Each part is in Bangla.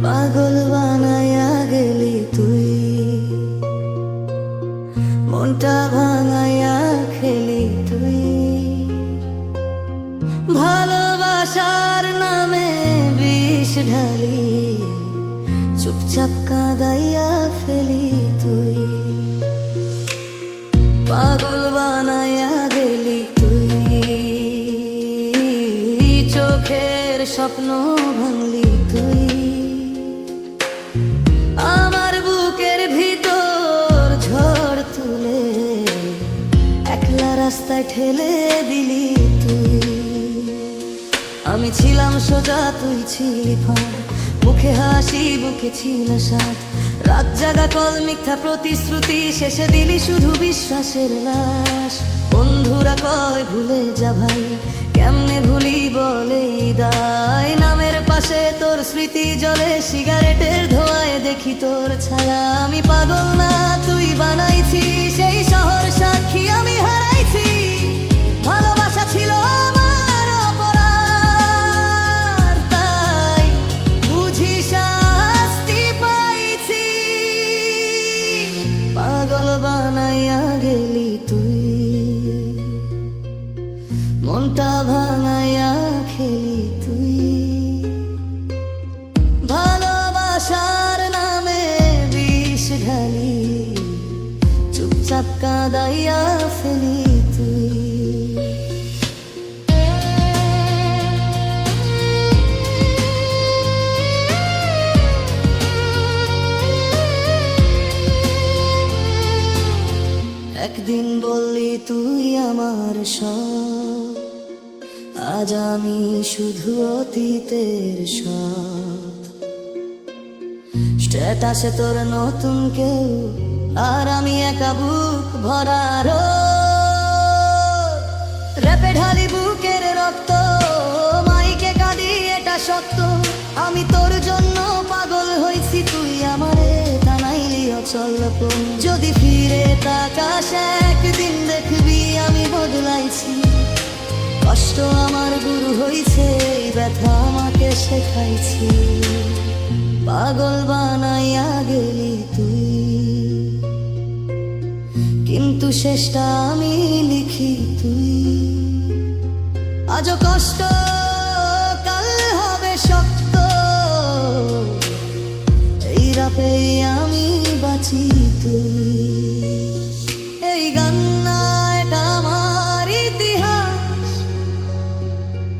পাগল বানাইয়া গেলি তুই, মনটা ভাঙাইয়া খেলি তুই। ভালোবাসার নামে বিষ ঢালি, চুপচাপ কাঁদাইয়া ফেলি তুই। পাগল বানাইয়া গেলি তুই, চোখের স্বপ্ন ভাঙলি তুই। আমার বুকের ভিতর ঝড় তুলে একলা রাস্তায় ঠেলে দিলি তুই। আমি ছিলাম সোজা, তুই ছিলি ফাঁদ, মুখে হাসি বুকে ছিল সাথ। রাত জাগা কল মিথ্যা প্রতিশ্রুতি, শেষে দিলি শুধু বিশ্বাসের লাশ। বন্ধুরা কয় ভুলে যা ভাই, কেমনে ভুলি বলে দায়। নামের পাশে তোর স্মৃতি জলে, সিগারেটের ধোঁয়ায় দেখি তোর ছায়া। আমি পাগল না, তুই বানাইছি সেই শহর সাক্ষী আমি হারাইছি। ভালোবাসা ছিল আমার অপরাধ, তাই বুঝি শাস্তি পাইছি। পাগল বানাইয়া গেলি তুই, মনটা ভাঙাইয়া খেলি তুই। ভালোবাসার নামে বিষ ঢালি, চুপচাপ কাঁদাইয়া ফেলি তুই। একদিন বললি তুই আমার সব, আজ আমি শুধু অতীতের সব। স্ট্যাটাসে তোর নতুন কেউ, আর আমি একা বুক ভরার। র্যাপে ঢালি বুকের রক্ত, মাইকে কাঁদি এটা সত্য। আমি তোর জন্য পাগল হয়েছি, তুই আমারে টানাইলি অচল। যদি ফিরে তাকাস একদিন দেখবি আমি বদলাইছি। কষ্ট আমার গুরু হইছে, এই ব্যথা আমাকে শেখাইছি। পাগল বানাইয়া গেলি তুই, কিন্তু শেষটা আমি লিখি তুই। আজও কষ্ট, কাল হবে শক্ত, এই রাপে আমি বাঁচি তুই। এই গান না, এটা আমার ইতিহাস,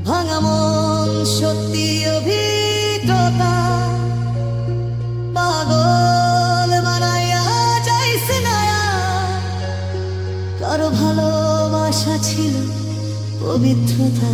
ভাঙা মন সত্যি অভিজ্ঞতা। পাগল বানাইয়া যাইছে না, কারো ভালোবাসা ছিল পবিত্রতা।